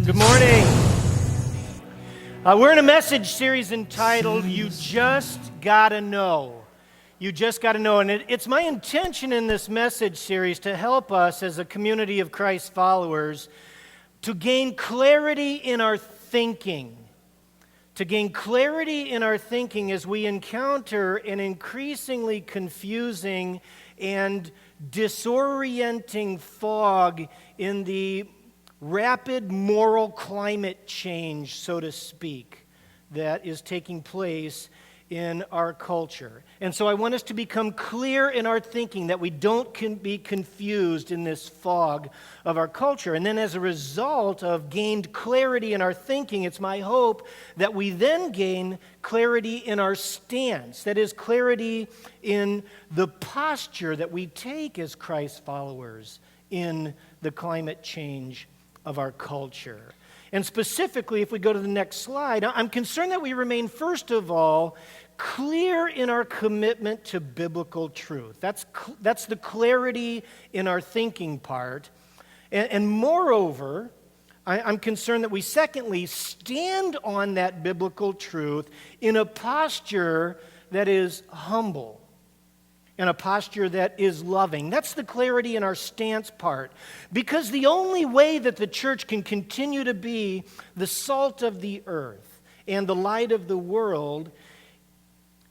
Good morning. We're in a message series entitled, You Just Gotta Know. You just gotta know. And it's my intention in this message series to help us as a community of Christ followers to gain clarity in our thinking. To gain clarity in our thinking as we encounter an increasingly confusing and disorienting fog in the rapid moral climate change, so to speak, that is taking place in our culture. And so I want us to become clear in our thinking that we don't be confused in this fog of our culture. And then as a result of gained clarity in our thinking, it's my hope that we then gain clarity in our stance. That is, clarity in the posture that we take as Christ followers in the climate change of our culture. And specifically, if we go to the next slide, I'm concerned that we remain, first of all, clear in our commitment to biblical truth. That's the clarity in our thinking part. And moreover, I'm concerned that we, secondly, stand on that biblical truth in a posture that is humble, and a posture that is loving. That's the clarity in our stance part. Because the only way that the church can continue to be the salt of the earth and the light of the world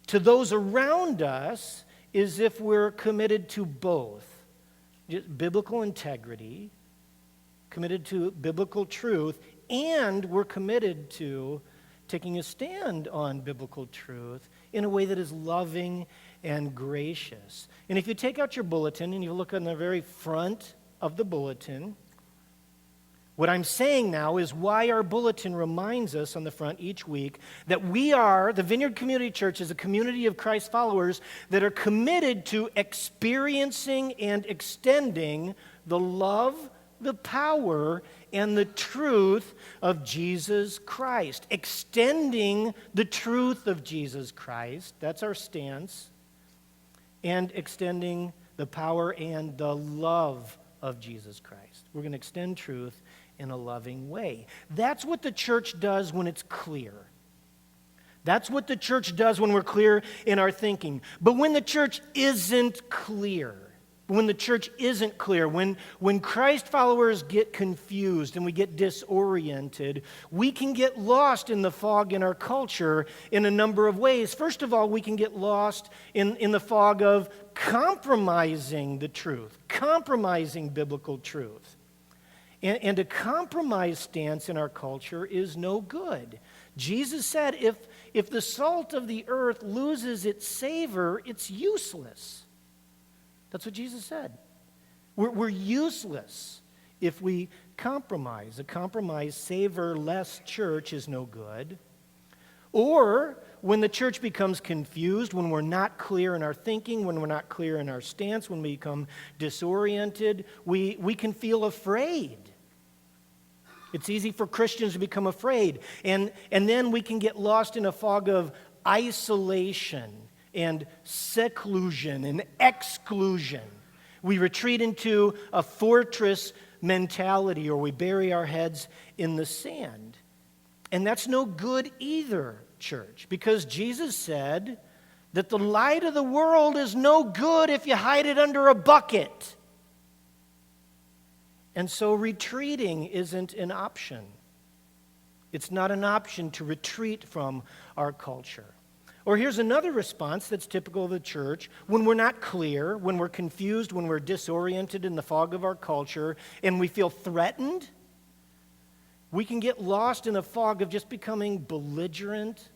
to those around us is if we're committed to both biblical integrity, committed to biblical truth, and we're committed to taking a stand on biblical truth in a way that is loving and gracious. And if you take out your bulletin and you look on the very front of the bulletin, what I'm saying now is why our bulletin reminds us on the front each week that we are, the Vineyard Community Church, is a community of Christ followers that are committed to experiencing and extending the love, the power, and the truth of Jesus Christ. Extending the truth of Jesus Christ, that's our stance, and extending the power and the love of Jesus Christ. We're going to extend truth in a loving way. That's what the church does when it's clear. That's what the church does when we're clear in our thinking. But when the church isn't clear, when Christ followers get confused and we get disoriented, we can get lost in the fog in our culture in a number of ways. First of all, we can get lost in the fog of compromising the truth, compromising biblical truth. And a compromised stance in our culture is no good. Jesus said, if the salt of the earth loses its savor, it's useless. That's what Jesus said. We're useless if we compromise. A compromised, savor-less church is no good. Or when the church becomes confused, when we're not clear in our thinking, when we're not clear in our stance, when we become disoriented, we can feel afraid. It's easy for Christians to become afraid. And then we can get lost in a fog of isolation and seclusion and exclusion. We retreat into a fortress mentality, or we bury our heads in the sand. And that's no good either, church, because Jesus said that the light of the world is no good if you hide it under a bucket. And so retreating isn't an option. It's not an option to retreat from our culture. Or here's another response that's typical of the church. When we're not clear, when we're confused, when we're disoriented in the fog of our culture, and we feel threatened, we can get lost in a fog of just becoming belligerent,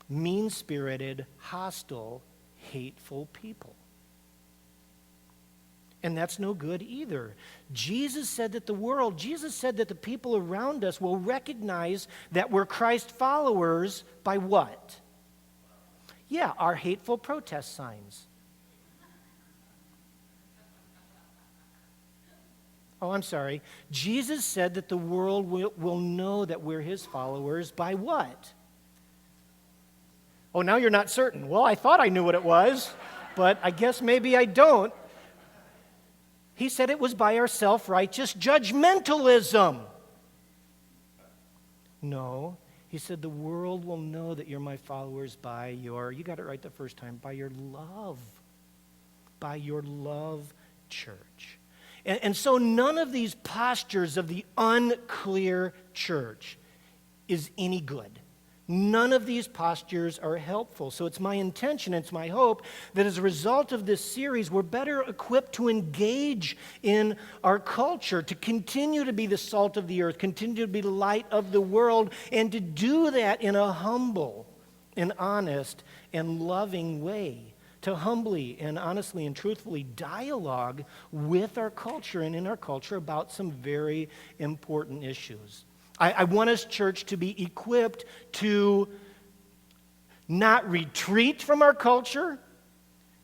mean-spirited, hostile, hateful people. And that's no good either. Jesus said that the people around us will recognize that we're Christ followers by what? Yeah, our hateful protest signs. Oh, I'm sorry. Jesus said that the world will know that we're his followers by what? Oh, now you're not certain. Well, I thought I knew what it was, but I guess maybe I don't. He said it was by our self-righteous judgmentalism. No. He said, the world will know that you're my followers by your, you got it right the first time, by your love. By your love, church. And so none of these postures of the unclear church is any good. None of these postures are helpful. So it's my intention, it's my hope that as a result of this series, we're better equipped to engage in our culture, to continue to be the salt of the earth, continue to be the light of the world, and to do that in a humble and honest and loving way. To humbly and honestly and truthfully dialogue with our culture and in our culture about some very important issues. I want us, church, to be equipped to not retreat from our culture,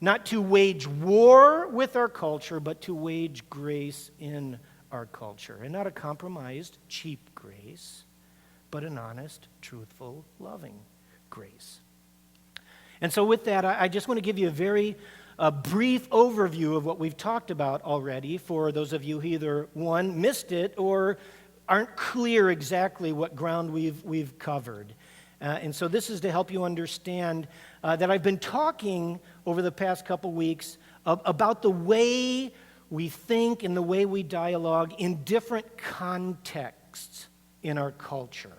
not to wage war with our culture, but to wage grace in our culture. And not a compromised, cheap grace, but an honest, truthful, loving grace. And so with that, I just want to give you a very brief overview of what we've talked about already for those of you who either, one, missed it or aren't clear exactly what ground we've covered. And so this is to help you understand that I've been talking over the past couple weeks about the way we think and the way we dialogue in different contexts in our culture.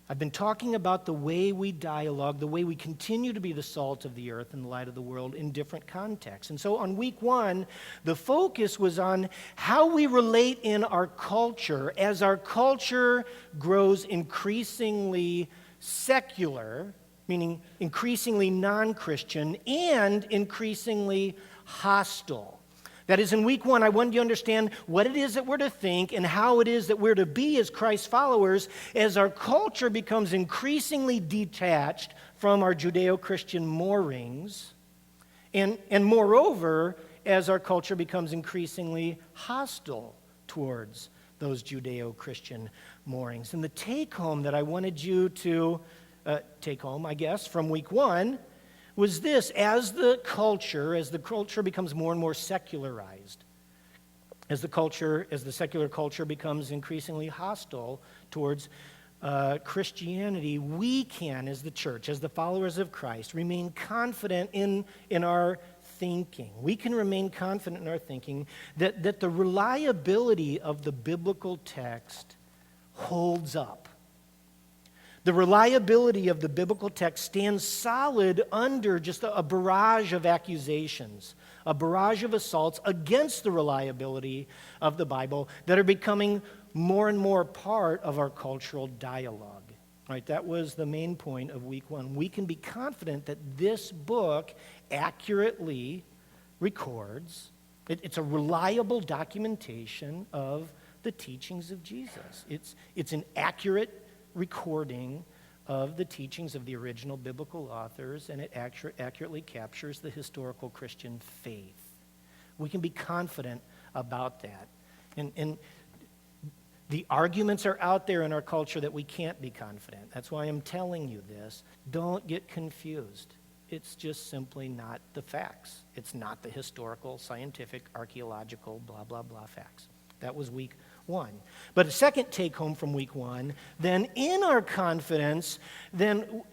I've been talking about the way we dialogue, the way we continue to be the salt of the earth and the light of the world in different contexts. And so on week one, the focus was on how we relate in our culture as our culture grows increasingly secular, meaning increasingly non-Christian, and increasingly hostile. That is, in week one, I wanted you to understand what it is that we're to think and how it is that we're to be as Christ followers as our culture becomes increasingly detached from our Judeo-Christian moorings, and moreover, as our culture becomes increasingly hostile towards those Judeo-Christian moorings. And the take-home that I wanted you to take home, I guess, from week one was this: as the culture becomes more and more secularized, as the secular culture becomes increasingly hostile towards Christianity, we can, as the church, as the followers of Christ, remain confident in our thinking. We can remain confident in our thinking that the reliability of the biblical text holds up. The reliability of the biblical text stands solid under just a barrage of accusations, a barrage of assaults against the reliability of the Bible that are becoming more and more part of our cultural dialogue. Right? That was the main point of week one. We can be confident that this book accurately records, it's a reliable documentation of the teachings of Jesus. It's an accurate recording of the teachings of the original biblical authors, and it accurately captures the historical Christian faith. We can be confident about that. And the arguments are out there in our culture that we can't be confident. That's why I'm telling you this. Don't get confused. It's just simply not the facts. It's not the historical, scientific, archaeological, blah, blah, blah facts. That was week one. But a second take home from week one, then in our confidence, then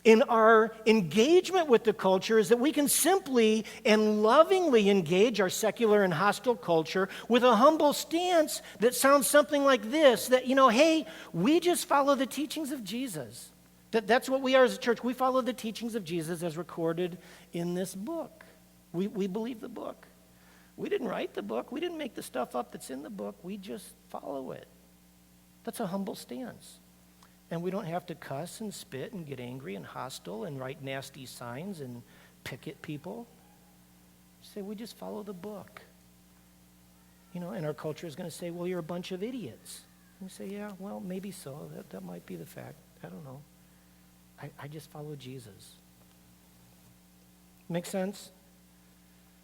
in our engagement with the culture, is that we can simply and lovingly engage our secular and hostile culture with a humble stance that sounds something like this, that, hey, we just follow the teachings of Jesus. That's what we are as a church. We follow the teachings of Jesus as recorded in this book. We believe the book. We didn't write the book. We didn't make the stuff up that's in the book. We just follow it. That's a humble stance. And we don't have to cuss and spit and get angry and hostile and write nasty signs and picket people. Say, we just follow the book. And our culture is going to say, well, you're a bunch of idiots. And we say, yeah, well, maybe so. That might be the fact. I don't know. I just follow Jesus. Make sense?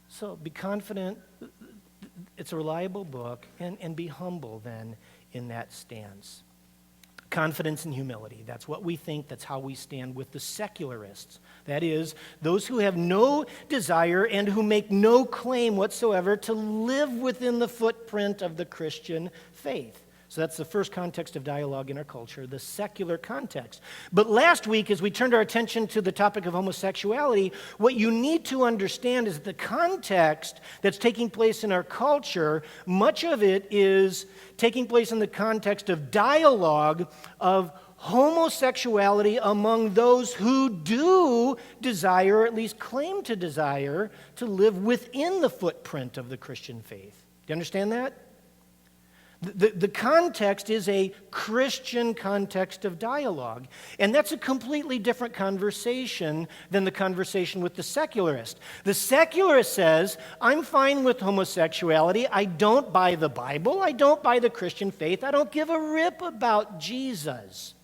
So be confident, it's a reliable book, and be humble then in that stance. Confidence and humility, that's what we think, that's how we stand with the secularists. That is, those who have no desire and who make no claim whatsoever to live within the footprint of the Christian faith. So that's the first context of dialogue in our culture, the secular context. But last week, as we turned our attention to the topic of homosexuality, what you need to understand is that the context that's taking place in our culture, much of it is taking place in the context of dialogue of homosexuality among those who do desire, or at least claim to desire, to live within the footprint of the Christian faith. Do you understand that? The context is a Christian context of dialogue, and that's a completely different conversation than the conversation with the secularist. The secularist says, I'm fine with homosexuality, I don't buy the Bible, I don't buy the Christian faith, I don't give a rip about Jesus.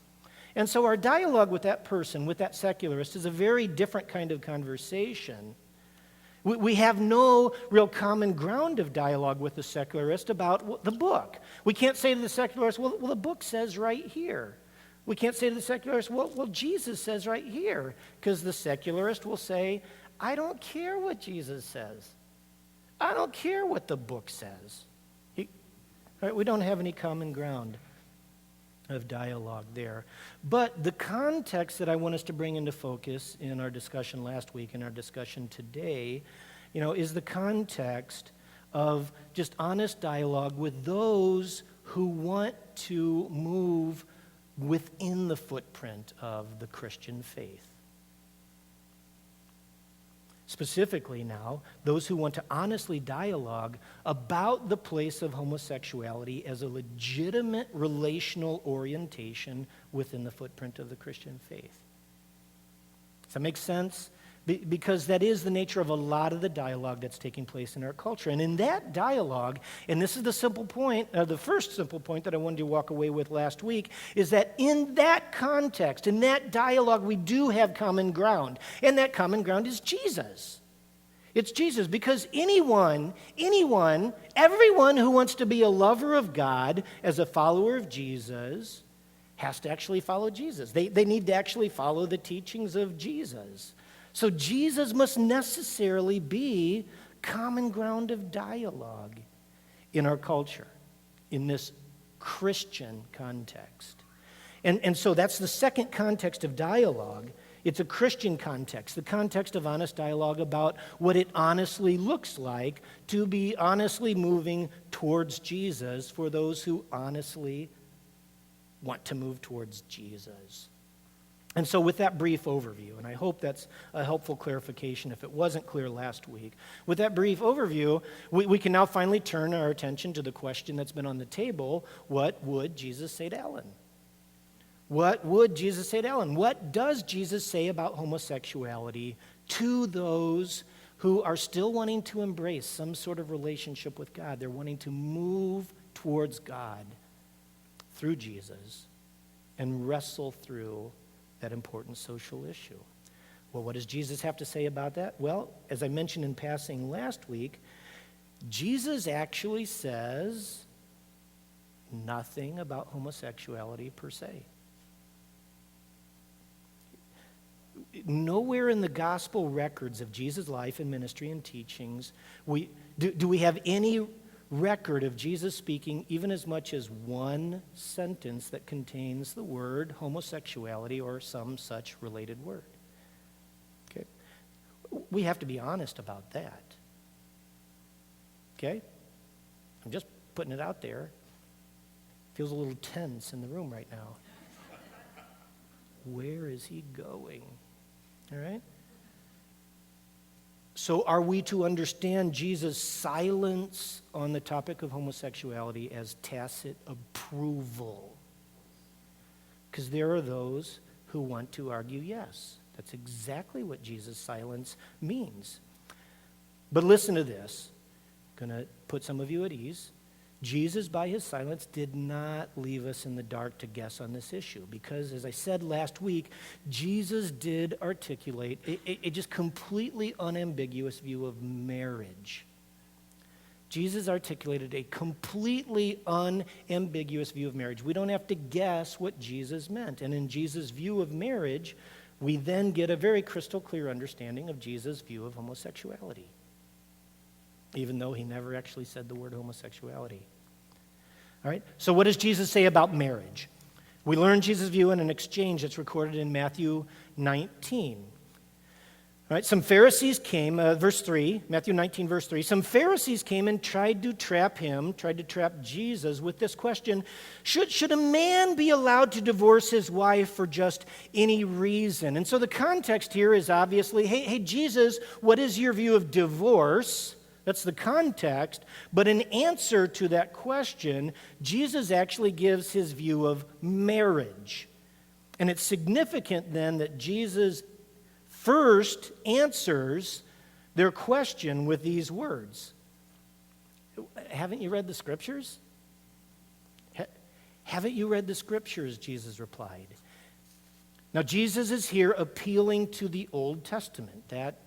And so our dialogue with that person, with that secularist, is a very different kind of conversation. We have no real common ground of dialogue with the secularist about the book. We can't say to the secularist, well, the book says right here. We can't say to the secularist, well, Jesus says right here. Because the secularist will say, I don't care what Jesus says. I don't care what the book says. Right? We don't have any common ground of dialogue there. But the context that I want us to bring into focus in our discussion last week and our discussion today, is the context of just honest dialogue with those who want to move within the footprint of the Christian faith. Specifically now, those who want to honestly dialogue about the place of homosexuality as a legitimate relational orientation within the footprint of the Christian faith. Does that make sense? Because that is the nature of a lot of the dialogue that's taking place in our culture. And in that dialogue, and this is the simple point, the first simple point that I wanted to walk away with last week, is that in that context, in that dialogue, we do have common ground. And that common ground is Jesus. It's Jesus, because everyone who wants to be a lover of God as a follower of Jesus has to actually follow Jesus. They need to actually follow the teachings of Jesus. So Jesus must necessarily be common ground of dialogue in our culture, in this Christian context. And so that's the second context of dialogue. It's a Christian context, the context of honest dialogue about what it honestly looks like to be honestly moving towards Jesus for those who honestly want to move towards Jesus. And so with that brief overview, and I hope that's a helpful clarification if it wasn't clear last week, with that brief overview, we can now finally turn our attention to the question that's been on the table: what would Jesus say to Ellen? What would Jesus say to Ellen? What does Jesus say about homosexuality to those who are still wanting to embrace some sort of relationship with God? They're wanting to move towards God through Jesus and wrestle through that important social issue. Well, what does Jesus have to say about that? Well, as I mentioned in passing last week, Jesus actually says nothing about homosexuality per se. Nowhere in the gospel records of Jesus' life and ministry and teachings do we have any record of Jesus speaking even as much as one sentence that contains the word homosexuality or some such related word. Okay? We have to be honest about that. Okay? I'm just putting it out there. Feels a little tense in the room right now. Where is he going? All right? So are we to understand Jesus' silence on the topic of homosexuality as tacit approval? Because there are those who want to argue yes. That's exactly what Jesus' silence means. But listen to this. I'm going to put some of you at ease. Jesus, by his silence, did not leave us in the dark to guess on this issue, because, as I said last week, Jesus did articulate a just completely unambiguous view of marriage. Jesus articulated a completely unambiguous view of marriage. We don't have to guess what Jesus meant. And in Jesus' view of marriage, we then get a very crystal clear understanding of Jesus' view of homosexuality, even though he never actually said the word homosexuality. All right? So what does Jesus say about marriage? We learn Jesus' view in an exchange that's recorded in Matthew 19. All right, some Pharisees came, verse 3, Matthew 19, verse 3. Some Pharisees came and tried to trap Jesus with this question: should a man be allowed to divorce his wife for just any reason? And so the context here is obviously, hey, Jesus, what is your view of divorce? That's the context. But in answer to that question, Jesus actually gives his view of marriage. And it's significant then that Jesus first answers their question with these words. Haven't you read the Scriptures? Haven't you read the Scriptures? Jesus replied. Now, Jesus is here appealing to the Old Testament. That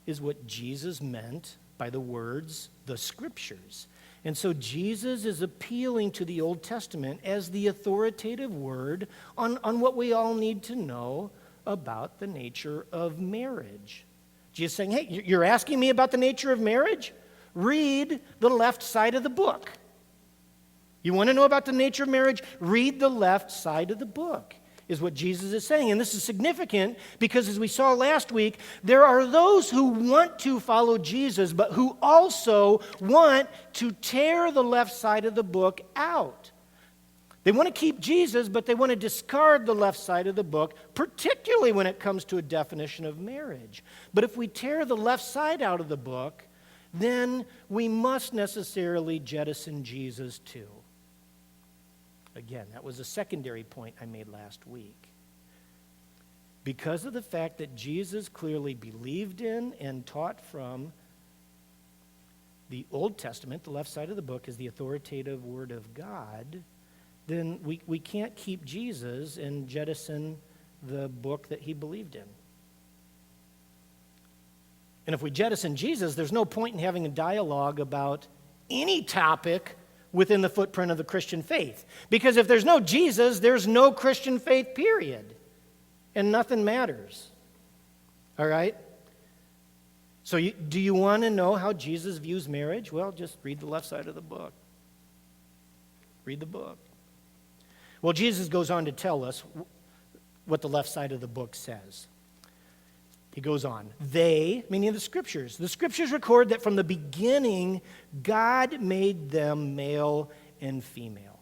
is what Jesus meant by the words, the Scriptures. And so Jesus is appealing to the Old Testament as the authoritative word on what we all need to know about the nature of marriage. Jesus saying, hey, you're asking me about the nature of marriage? Read the left side of the book. You want to know about the nature of marriage? Read the left side of the book, is what Jesus is saying. And this is significant because, as we saw last week, there are those who want to follow Jesus, but who also want to tear the left side of the book out. They want to keep Jesus, but they want to discard the left side of the book, particularly when it comes to a definition of marriage. But if we tear the left side out of the book, then we must necessarily jettison Jesus too. Again, that was a secondary point I made last week. Because of the fact that Jesus clearly believed in and taught from the Old Testament, the left side of the book is the authoritative Word of God, then we can't keep Jesus and jettison the book that he believed in. And if we jettison Jesus, there's no point in having a dialogue about any topic within the footprint of the Christian faith. Because if there's no Jesus, there's no Christian faith, period. And nothing matters. All right? So do you want to know how Jesus views marriage? Well, just read the left side of the book. Read the book. Well, Jesus goes on to tell us what the left side of the book says. He goes on. They, meaning the Scriptures record that from the beginning, God made them male and female.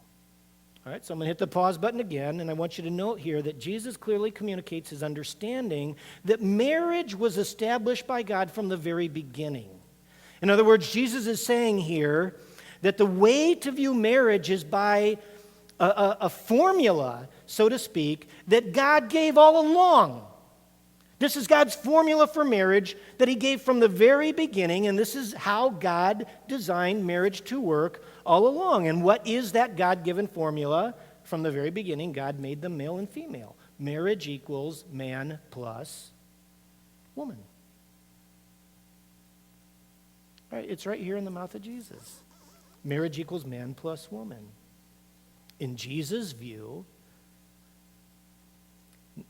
All right, so I'm going to hit the pause button again, and I want you to note here that Jesus clearly communicates his understanding that marriage was established by God from the very beginning. In other words, Jesus is saying here that the way to view marriage is by a formula, so to speak, that God gave all along. This is God's formula for marriage that he gave from the very beginning, and this is how God designed marriage to work all along. And what is that God-given formula? From the very beginning, God made them male and female. Marriage equals man plus woman. Right, it's right here in the mouth of Jesus. Marriage equals man plus woman. In Jesus' view,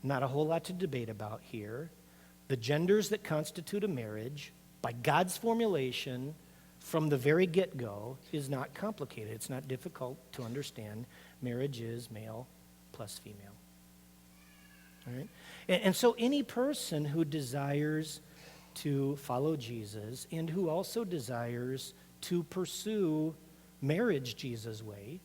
not a whole lot to debate about here. The genders that constitute a marriage, by God's formulation from the very get-go, is not complicated. It's not difficult to understand. Marriage is male plus female. All right? And so any person who desires to follow Jesus and who also desires to pursue marriage Jesus' way,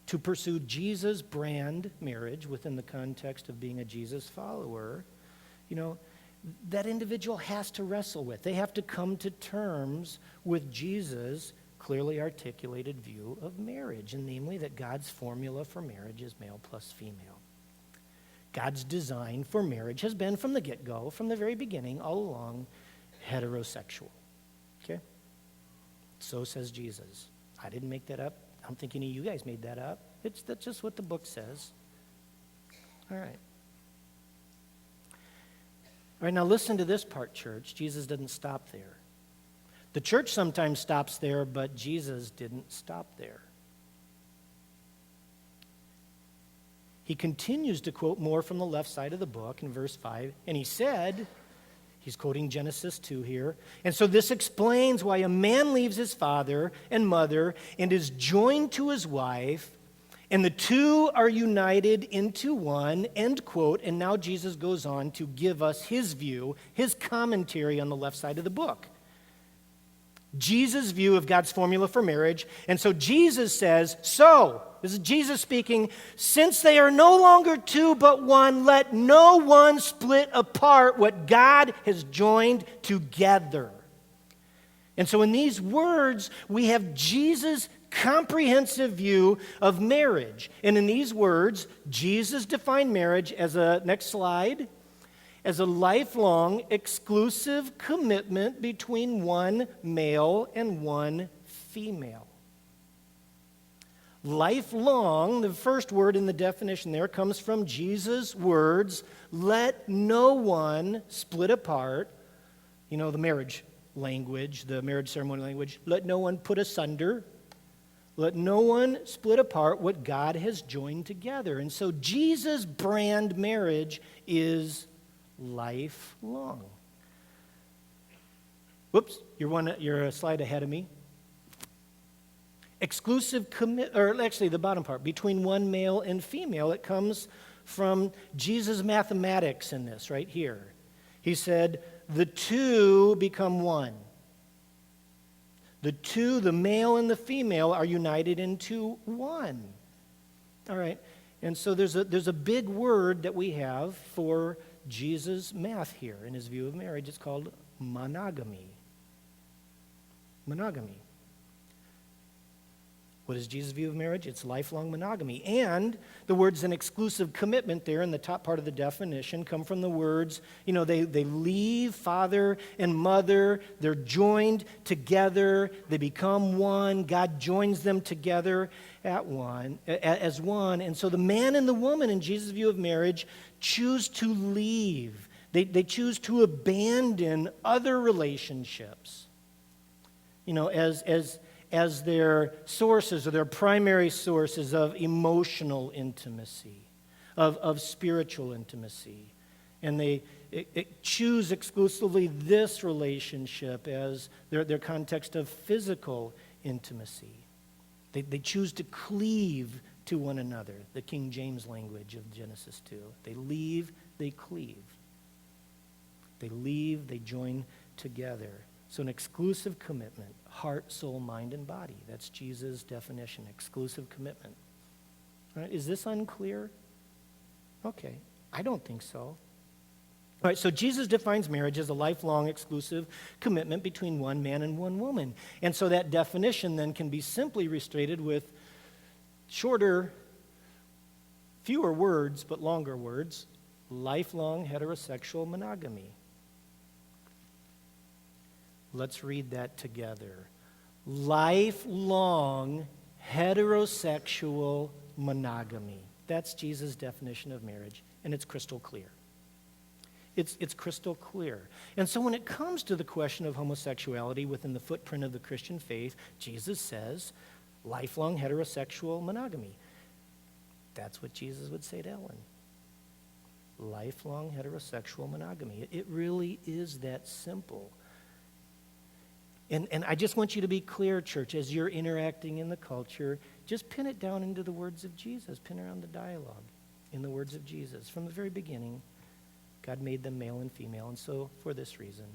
to pursue Jesus' brand marriage within the context of being a Jesus follower, that individual has to wrestle with. They have to come to terms with Jesus' clearly articulated view of marriage, and namely that God's formula for marriage is male plus female. God's design for marriage has been from the get-go, from the very beginning, all along, heterosexual. Okay? So says Jesus. I didn't make that up. I don't think any of you guys made that up. That's just what the book says. All right. All right, now listen to this part, church. Jesus didn't stop there. The church sometimes stops there, but Jesus didn't stop there. He continues to quote more from the left side of the book in verse 5, and he said, He's quoting Genesis 2 here. And so this explains why a man leaves his father and mother and is joined to his wife, and the two are united into one, end quote. And now Jesus goes on to give us his view, his commentary on the left side of the book. Jesus' view of God's formula for marriage. And so Jesus says, this is Jesus speaking, since they are no longer two but one, let no one split apart what God has joined together. And so in these words, we have Jesus' comprehensive view of marriage. And in these words, Jesus defined marriage as next slide, as a lifelong, exclusive commitment between one male and one female. Lifelong, the first word in the definition there comes from Jesus' words, let no one split apart, the marriage language, the marriage ceremony language, let no one put asunder, let no one split apart what God has joined together. And so Jesus' brand marriage is lifelong. Whoops, you're a slide ahead of me. Exclusive the bottom part, between one male and female. It comes from Jesus' mathematics in this right here. He said, the two become one. The two, the male and the female, are united into one. All right, and so there's a big word that we have for Jesus' math here in his view of marriage. It's called monogamy. Monogamy. What is Jesus' view of marriage? It's lifelong monogamy. And the words an exclusive commitment there in the top part of the definition come from the words, they leave father and mother, they're joined together, they become one, God joins them together as one. And so the man and the woman in Jesus' view of marriage choose to leave. They choose to abandon other relationships, as their sources or their primary sources of emotional intimacy, of spiritual intimacy. And they choose exclusively this relationship as their context of physical intimacy. They choose to cleave to one another, the King James language of Genesis 2. They leave, they cleave. They leave, they join together. So an exclusive commitment, heart, soul, mind, and body. That's Jesus' definition, exclusive commitment. All right, is this unclear? Okay, I don't think so. All right, so Jesus defines marriage as a lifelong exclusive commitment between one man and one woman. And so that definition then can be simply restated with shorter, fewer words, but longer words, lifelong heterosexual monogamy. Let's read that together. Lifelong heterosexual monogamy. That's Jesus' definition of marriage, and it's crystal clear. It's crystal clear. And so when it comes to the question of homosexuality within the footprint of the Christian faith, Jesus says lifelong heterosexual monogamy. That's what Jesus would say to Ellen. Lifelong heterosexual monogamy. It really is that simple. And I just want you to be clear, church, as you're interacting in the culture, just pin it down into the words of Jesus. Pin around the dialogue in the words of Jesus. From the very beginning, God made them male and female, and so for this reason.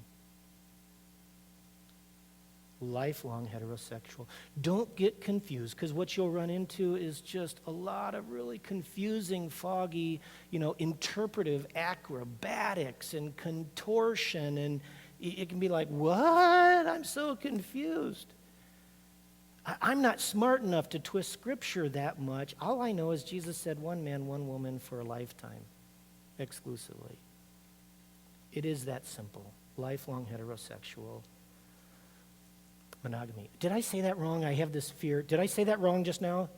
Lifelong heterosexual. Don't get confused, because what you'll run into is just a lot of really confusing, foggy, interpretive acrobatics and contortion, and it can be like, what? I'm so confused. I'm not smart enough to twist Scripture that much. All I know is Jesus said one man, one woman for a lifetime, exclusively. It is that simple. Lifelong heterosexual monogamy. Did I say that wrong? I have this fear. Did I say that wrong just now?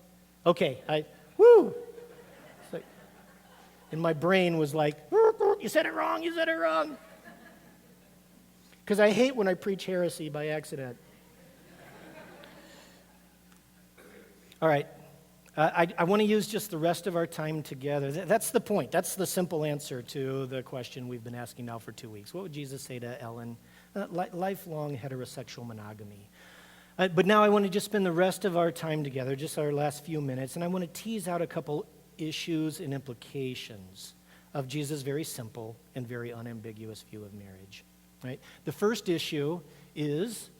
Okay. It's like, and my brain was like, you said it wrong, you said it wrong. Because I hate when I preach heresy by accident. All right. I want to use just the rest of our time together. That's the point. That's the simple answer to the question we've been asking now for 2 weeks. What would Jesus say to Ellen? Lifelong heterosexual monogamy. But now I want to just spend the rest of our time together, just our last few minutes, and I want to tease out a couple issues and implications of Jesus' very simple and very unambiguous view of marriage. Right? The first issue is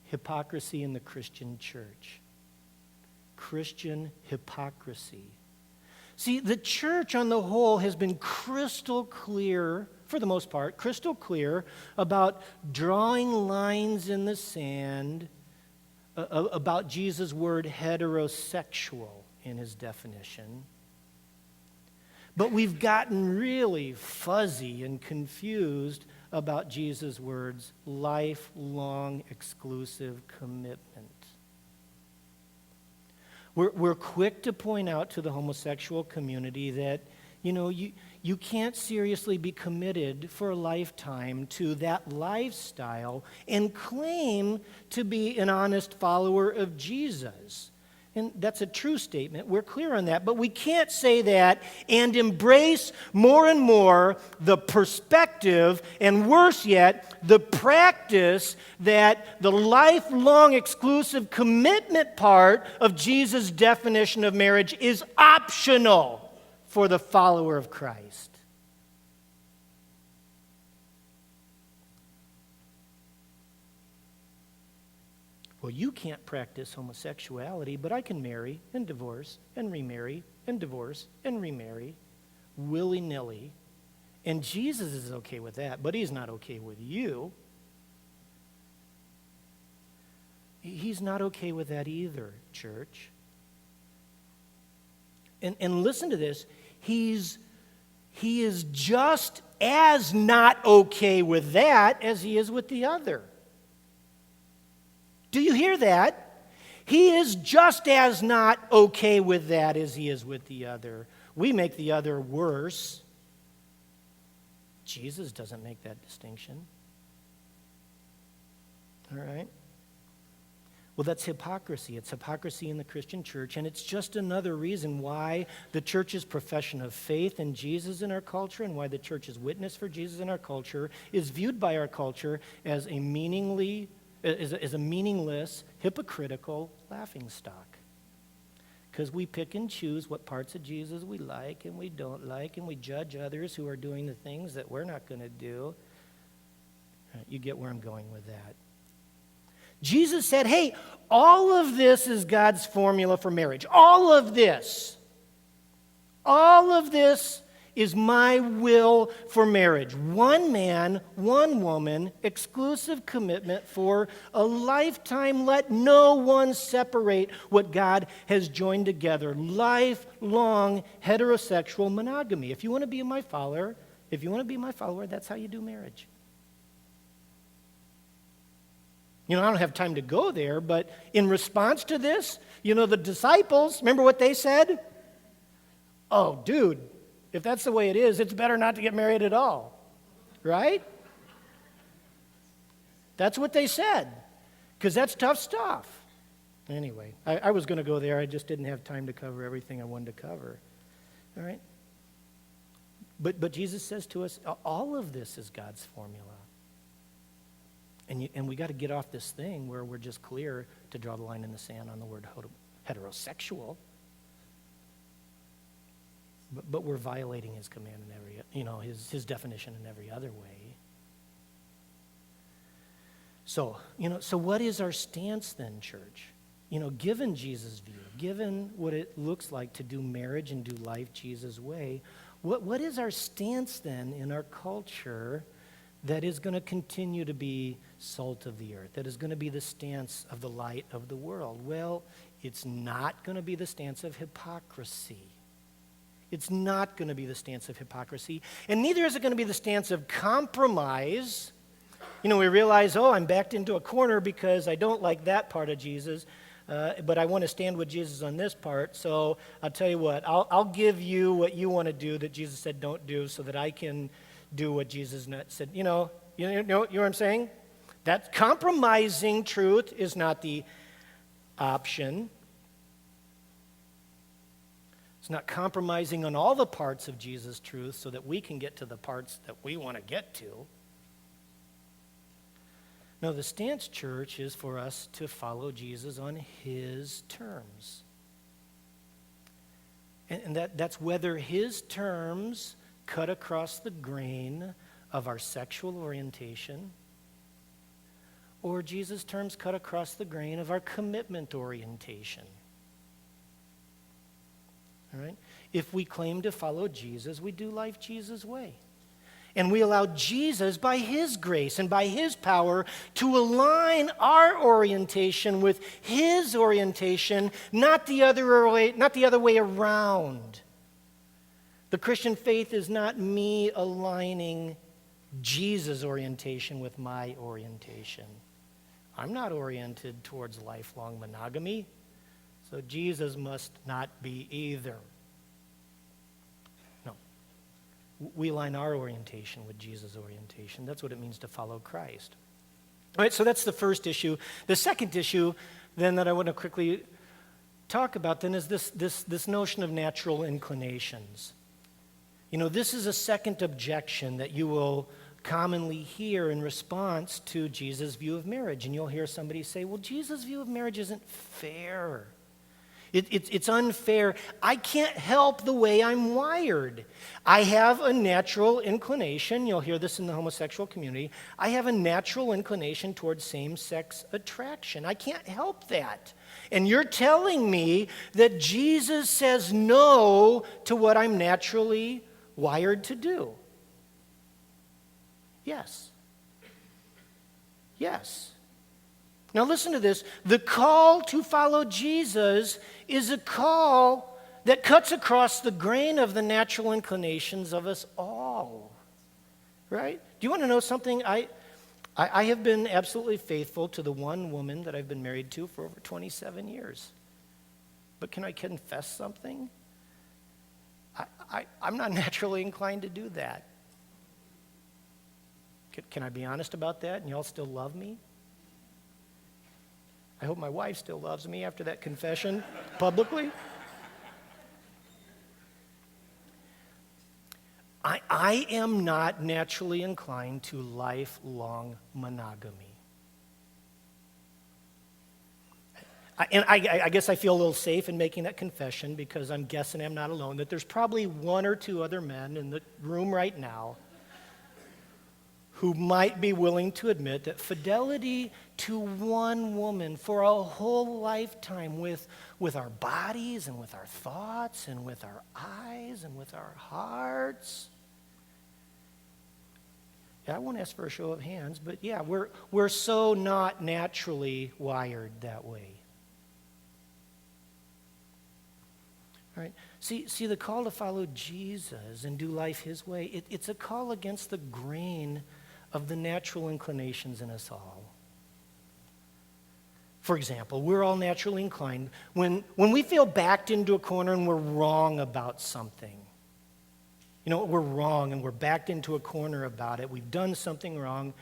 hypocrisy in the Christian church. Christian hypocrisy. See, the church on the whole has been crystal clear, for the most part, crystal clear about drawing lines in the sand about Jesus' word heterosexual in his definition. But we've gotten really fuzzy and confused about Jesus' words, lifelong exclusive commitment. We're quick to point out to the homosexual community that, you can't seriously be committed for a lifetime to that lifestyle and claim to be an honest follower of Jesus. And that's a true statement. We're clear on that. But we can't say that and embrace more and more the perspective, and worse yet, the practice that the lifelong exclusive commitment part of Jesus' definition of marriage is optional for the follower of Christ. Well, you can't practice homosexuality, but I can marry and divorce and remarry and divorce and remarry willy-nilly. And Jesus is okay with that, but he's not okay with you. He's not okay with that either, church. And listen to this. He is just as not okay with that as he is with the other. Do you hear that? He is just as not okay with that as he is with the other. We make the other worse. Jesus doesn't make that distinction. All right? Well, that's hypocrisy. It's hypocrisy in the Christian church, and it's just another reason why the church's profession of faith in Jesus in our culture and why the church's witness for Jesus in our culture is viewed by our culture as a meaningless, hypocritical laughingstock. Because we pick and choose what parts of Jesus we like and we don't like, and we judge others who are doing the things that we're not going to do. You get where I'm going with that. Jesus said, hey, all of this is God's formula for marriage. All of this is my will for marriage. One man, one woman, exclusive commitment for a lifetime. Let no one separate what God has joined together. Lifelong heterosexual monogamy. If you want to be my follower, that's how you do marriage. I don't have time to go there, but in response to this, the disciples, remember what they said? Oh, dude, if that's the way it is, it's better not to get married at all, right? That's what they said, because that's tough stuff. Anyway, I was going to go there. I just didn't have time to cover everything I wanted to cover, all right? But Jesus says to us, all of this is God's formula. And we got to get off this thing where we're just clear to draw the line in the sand on the word heterosexual. But we're violating his command in every, his definition in every other way. So what is our stance then, church? Given Jesus' view, given what it looks like to do marriage and do life Jesus' way, what is our stance then in our culture that is going to continue to be salt of the earth, that is going to be the stance of the light of the world? Well, it's not going to be the stance of hypocrisy. It's not going to be the stance of hypocrisy, and neither is it going to be the stance of compromise. We realize, I'm backed into a corner because I don't like that part of Jesus, but I want to stand with Jesus on this part, so I'll tell you what, I'll give you what you want to do that Jesus said don't do so that I can do what Jesus said. You know what I'm saying? That compromising truth is not the option. It's not compromising on all the parts of Jesus' truth so that we can get to the parts that we want to get to. No, the stance, church, is for us to follow Jesus on his terms. And that's whether his terms cut across the grain of our sexual orientation or Jesus' terms cut across the grain of our commitment orientation. All right? If we claim to follow Jesus, we do life Jesus' way. And we allow Jesus, by his grace and by his power, to align our orientation with his orientation, not the other way around. The Christian faith is not me aligning Jesus' orientation with my orientation. I'm not oriented towards lifelong monogamy, so Jesus must not be either. No. We align our orientation with Jesus' orientation. That's what it means to follow Christ. All right, so that's the first issue. The second issue, then, that I want to quickly talk about, then, is this notion of natural inclinations. You know, this is a second objection that you will commonly hear in response to Jesus' view of marriage. And you'll hear somebody say, well, Jesus' view of marriage isn't fair. It's unfair. I can't help the way I'm wired. I have a natural inclination. You'll hear this in the homosexual community. I have a natural inclination towards same-sex attraction. I can't help that. And you're telling me that Jesus says no to what I'm naturally wired to do. Yes. Yes. Now listen to this. The call to follow Jesus is a call that cuts across the grain of the natural inclinations of us all. Right? Do you want to know something? I have been absolutely faithful to the one woman that I've been married to for over 27 years. But can I confess something? I'm not naturally inclined to do that. Can I be honest about that and y'all still love me? I hope my wife still loves me after that confession publicly. I am not naturally inclined to lifelong monogamy. I guess I feel a little safe in making that confession because I'm guessing I'm not alone, that there's probably one or two other men in the room right now who might be willing to admit that fidelity to one woman for a whole lifetime with our bodies and with our thoughts and with our eyes and with our hearts. Yeah, I won't ask for a show of hands, but yeah, we're so not naturally wired that way. All right. See, the call to follow Jesus and do life his way, it's a call against the grain of the natural inclinations in us all. For example, we're all naturally inclined. When we feel backed into a corner and we're wrong about something, you know, we're wrong and we're backed into a corner about it, we've done something wrong,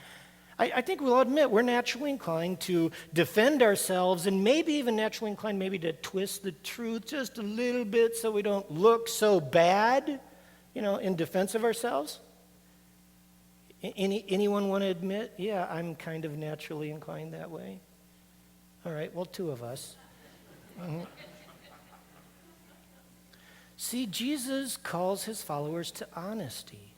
I think we'll admit we're naturally inclined to defend ourselves and maybe even naturally inclined maybe to twist the truth just a little bit so we don't look so bad, you know, in defense of ourselves. Anyone want to admit, yeah, I'm kind of naturally inclined that way? All right, well, two of us. Mm-hmm. See, Jesus calls his followers to honesty.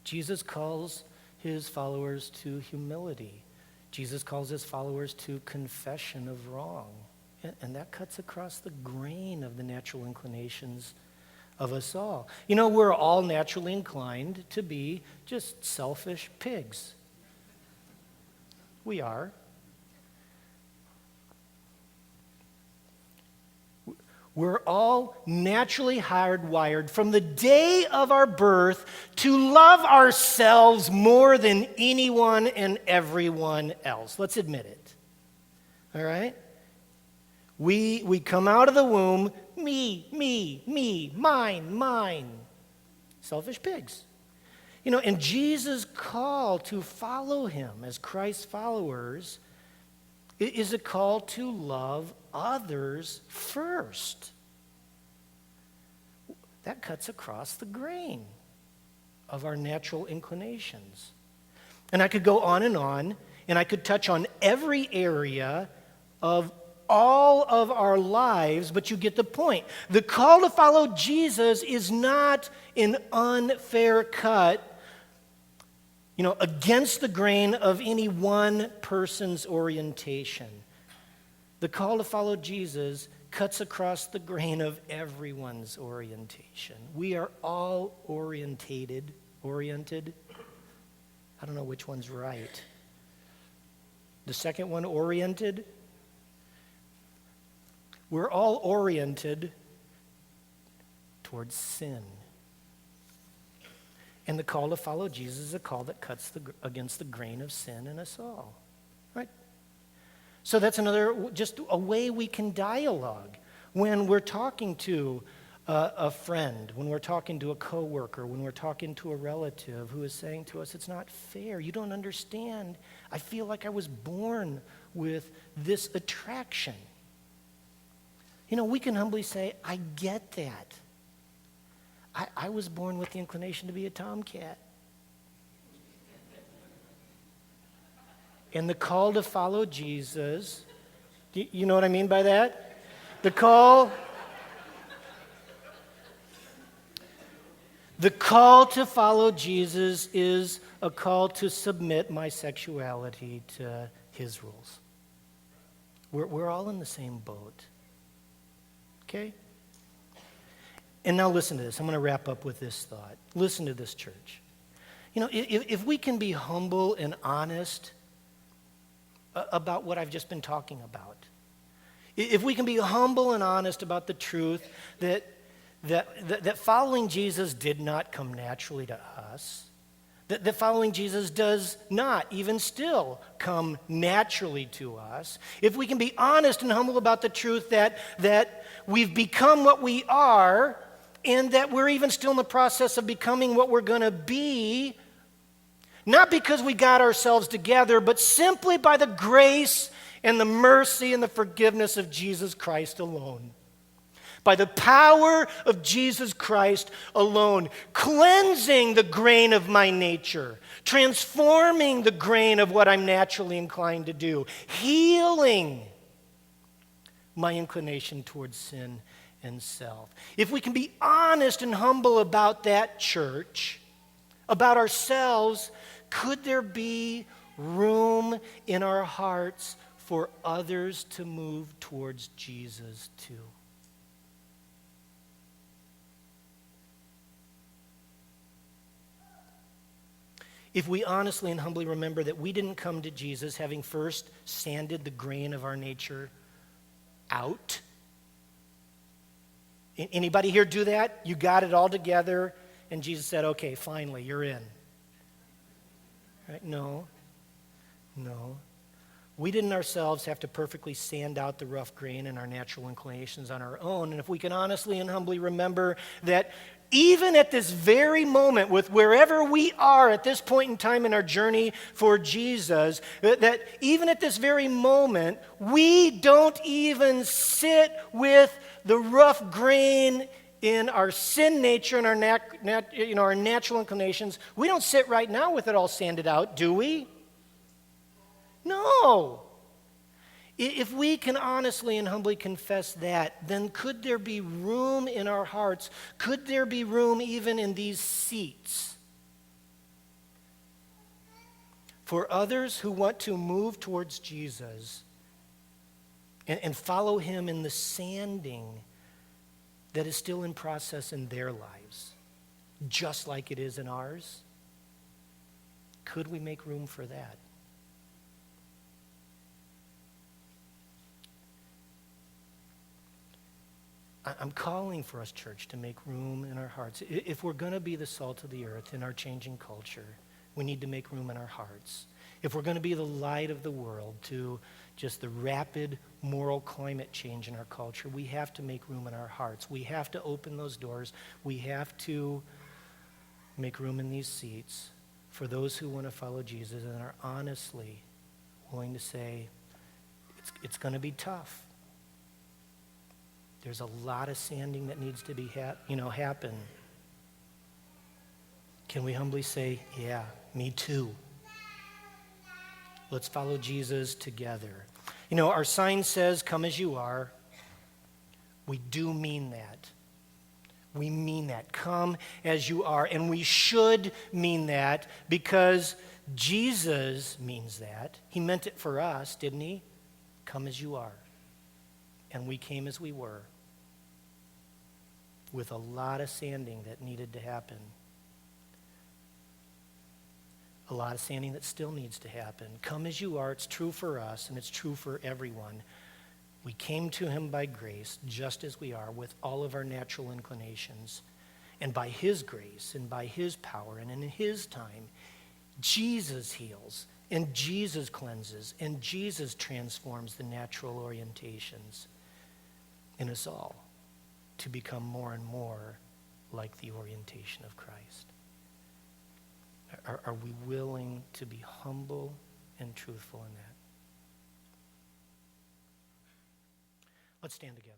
Jesus calls his followers to humility. Jesus calls his followers to confession of wrong. And that cuts across the grain of the natural inclinations of us all. You know, we're all naturally inclined to be just selfish pigs. We are. We're all naturally hardwired from the day of our birth to love ourselves more than anyone and everyone else. Let's admit it. All right? We come out of the womb, me, mine. Selfish pigs. You know, and Jesus' call to follow him as Christ's followers is a call to love others first. that cuts across the grain of our natural inclinations. And I could go on, and I could touch on every area of all of our lives, but you get the point. The call to follow Jesus is not an unfair cut, against the grain of any one person's orientation. The call to follow Jesus cuts across the grain of everyone's orientation. We are all oriented. I don't know which one's right. The second one, oriented. We're all oriented towards sin. And the call to follow Jesus is a call that cuts against the grain of sin in us all. Right? So that's just a way we can dialogue when we're talking to a friend, when we're talking to a coworker, when we're talking to a relative who is saying to us, it's not fair, you don't understand. I feel like I was born with this attraction. We can humbly say, I get that. I was born with the inclination to be a tomcat. And the call to follow Jesus, you know what I mean by that? The call to follow Jesus is a call to submit my sexuality to his rules. We're all in the same boat. Okay? And now listen to this. I'm going to wrap up with this thought. Listen to this, church. If we can be humble and honest about what I've just been talking about, if we can be humble and honest about the truth that following Jesus did not come naturally to us, that following Jesus does not even still come naturally to us, if we can be honest and humble about the truth that we've become what we are and that we're even still in the process of becoming what we're going to be, not because we got ourselves together, but simply by the grace and the mercy and the forgiveness of Jesus Christ alone. By the power of Jesus Christ alone, cleansing the grain of my nature, transforming the grain of what I'm naturally inclined to do, healing my inclination towards sin and self. If we can be honest and humble about that, church, about ourselves, could there be room in our hearts for others to move towards Jesus too? If we honestly and humbly remember that we didn't come to Jesus having first sanded the grain of our nature out. Anybody here do that? You got it all together, and Jesus said, okay, finally, you're in. Right? No. We didn't ourselves have to perfectly sand out the rough grain in our natural inclinations on our own. And if we can honestly and humbly remember that even at this very moment, with wherever we are at this point in time in our journey for Jesus, that even at this very moment, we don't even sit with the rough grain in our sin nature and our natural inclinations. We don't sit right now with it all sanded out, do we? No. If we can honestly and humbly confess that, then could there be room in our hearts? Could there be room even in these seats for others who want to move towards Jesus and follow him in the sanding that is still in process in their lives, just like it is in ours? Could we make room for that? I'm calling for us, church, to make room in our hearts. If we're going to be the salt of the earth in our changing culture, we need to make room in our hearts. If we're going to be the light of the world to just the rapid moral climate change in our culture, we have to make room in our hearts. We have to open those doors. We have to make room in these seats for those who want to follow Jesus and are honestly willing to say, it's going to be tough. There's a lot of sanding that needs to be happen. Can we humbly say, yeah, me too? Let's follow Jesus together. Our sign says, come as you are. We do mean that. We mean that. Come as you are. And we should mean that because Jesus means that. He meant it for us, didn't he? Come as you are. And we came as we were, with a lot of sanding that needed to happen. A lot of sanding that still needs to happen. Come as you are. It's true for us, and it's true for everyone. We came to him by grace, just as we are, with all of our natural inclinations. And by his grace, and by his power, and in his time, Jesus heals, and Jesus cleanses, and Jesus transforms the natural orientations in us all to become more and more like the orientation of Christ. Are we willing to be humble and truthful in that? Let's stand together.